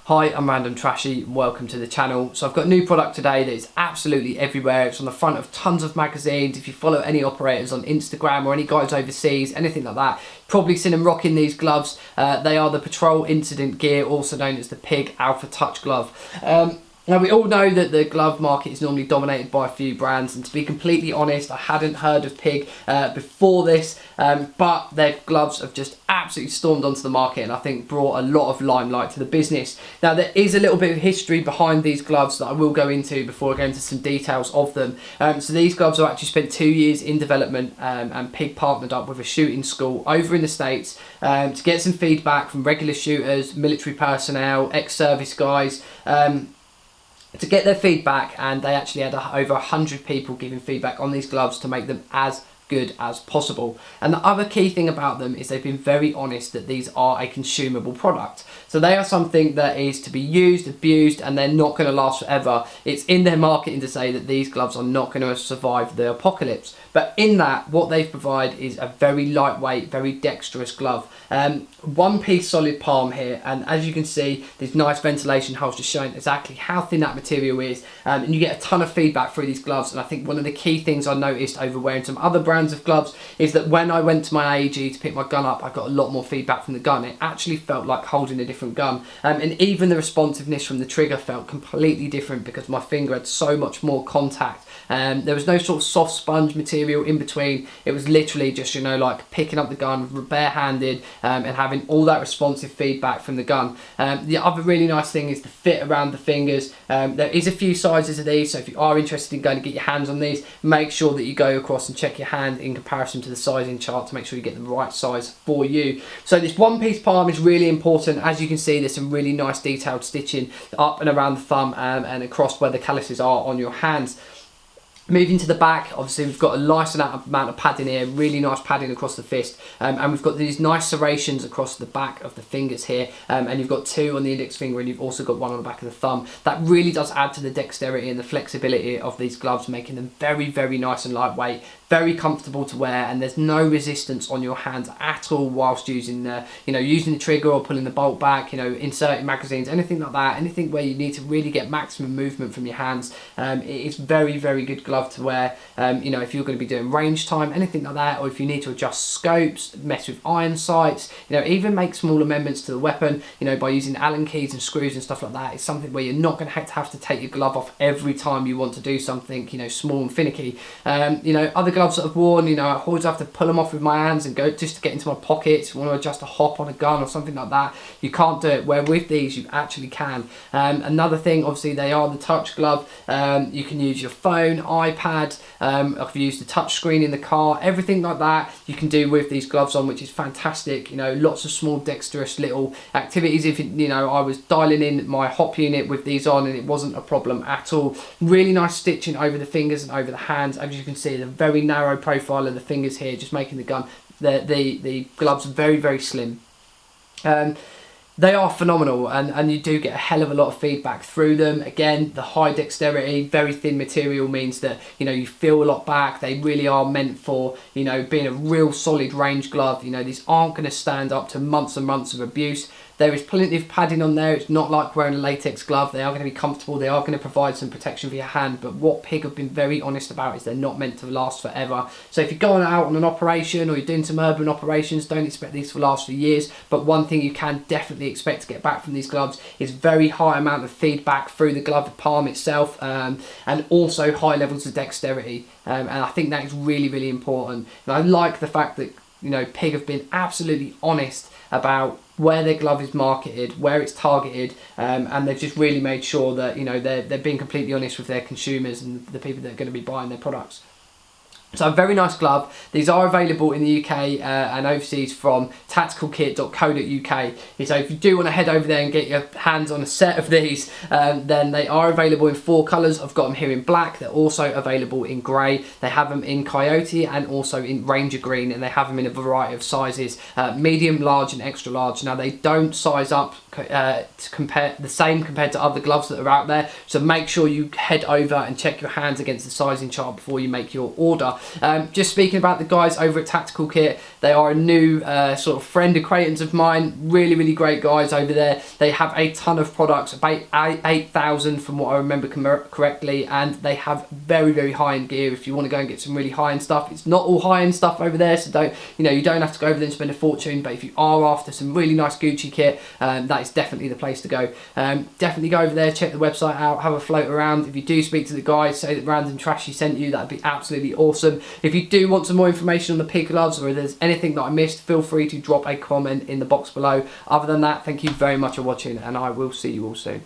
Hi, I'm Random Trashy and welcome to the channel. So I've got a new product today that is absolutely everywhere. It's on the front of tons of magazines. If you follow any operators on Instagram or any guys overseas, anything like that, probably seen them rocking these gloves. They are the Patrol Incident Gear, also known as the PIG Alpha Touch Glove. Now we all know that the glove market is normally dominated by a few brands, and to be completely honest, I hadn't heard of PIG before this, but their gloves have just absolutely stormed onto the market and I think brought a lot of limelight to the business. Now there is a little bit of history behind these gloves that I will go into before I go into some details of them. So these gloves have actually spent 2 years in development, and PIG partnered up with a shooting school over in the States to get some feedback from regular shooters, military personnel, ex-service guys, to get their feedback, and they actually had over 100 people giving feedback on these gloves to make them as good as possible. And the other key thing about them is they've been very honest that these are a consumable product. So they are something that is to be used, abused, and they're not going to last forever. It's in their marketing to say that these gloves are not going to survive the apocalypse. But in that, what they've provided is a very lightweight, very dexterous glove. One piece solid palm here, and as you can see, these nice ventilation holes just showing exactly how thin that material is, and you get a ton of feedback through these gloves. And I think one of the key things I noticed over wearing some other brands of gloves is that when I went to my AEG to pick my gun up, I got a lot more feedback from the gun. It actually felt like holding a different gun, and even the responsiveness from the trigger felt completely different because my finger had so much more contact. There was no sort of soft sponge material in between. It was literally just, you know, like picking up the gun barehanded, and having all that responsive feedback from the gun. The other really nice thing is the fit around the fingers. There is a few sizes of these, so if you are interested in going to get your hands on these, make sure that you go across and check your hand in comparison to the sizing chart to make sure you get the right size for you. So this one piece palm is really important. As you can see, there's some really nice detailed stitching up and around the thumb, and across where the calluses are on your hands. Moving to the back, obviously we've got a nice amount of padding here, really nice padding across the fist, and we've got these nice serrations across the back of the fingers here, and you've got 2 on the index finger and you've also got 1 on the back of the thumb. That really does add to the dexterity and the flexibility of these gloves, making them very, very nice and lightweight, very comfortable to wear, and there's no resistance on your hands at all whilst using the, using the trigger or pulling the bolt back, inserting magazines, anything like that, anything where you need to really get maximum movement from your hands. It is very, very good glove to wear, if you're going to be doing range time, anything like that, or if you need to adjust scopes, mess with iron sights, even make small amendments to the weapon, by using Allen keys and screws and stuff like that. It's something where you're not going to have to take your glove off every time you want to do something, small and finicky. Other gloves that I've worn, I always have to pull them off with my hands and go just to get into my pockets. You want to adjust a hop on a gun or something like that, you can't do it, where with these you actually can. Another thing, obviously they are the touch glove. You can use your phone, iPad, I've used the touch screen in the car, everything like that you can do with these gloves on, which is fantastic. Lots of small dexterous little activities. If I was dialing in my hop unit with these on and it wasn't a problem at all. Really nice stitching over the fingers and over the hands. As you can see, the very narrow profile of the fingers here, just making the gloves very, very slim. They are phenomenal, and you do get a hell of a lot of feedback through them. Again, the high dexterity, very thin material means that you feel a lot back. They really are meant for being a real solid range glove. These aren't going to stand up to months and months of abuse. There is plenty of padding on there. It's not like wearing a latex glove. They are going to be comfortable. They are going to provide some protection for your hand. But what PIG have been very honest about is they're not meant to last forever. So if you're going out on an operation or you're doing some urban operations, don't expect these to last for years. But one thing you can definitely expect to get back from these gloves is very high amount of feedback through the glove palm itself, and also high levels of dexterity. And I think that is really, really important. And I like the fact that PIG have been absolutely honest about where their glove is marketed, where it's targeted, and they've just really made sure that they're being completely honest with their consumers and the people that are going to be buying their products. So a very nice glove. These are available in the UK and overseas from tacticalkit.co.uk. So if you do want to head over there and get your hands on a set of these, then they are available in 4 colours. I've got them here in black. They're also available in grey. They have them in coyote and also in ranger green, and they have them in a variety of sizes, medium, large and extra large. Now they don't size up to compare the same compared to other gloves that are out there, so make sure you head over and check your hands against the sizing chart before you make your order. Just speaking about the guys over at Tactical Kit, they are a new sort of friend acquaintance of mine. Really, really great guys over there. They have a ton of products, about 8,000 from what I remember correctly, and they have very, very high-end gear if you want to go and get some really high-end stuff. It's not all high-end stuff over there, so you don't have to go over there and spend a fortune, but if you are after some really nice Gucci kit, that is definitely the place to go. Definitely go over there, check the website out, have a float around. If you do speak to the guys, say that Random Trashy sent you, that'd be absolutely awesome. If you do want some more information on the PIG gloves, or if there's anything that I missed, feel free to drop a comment in the box below. Other than that, thank you very much for watching, and I will see you all soon.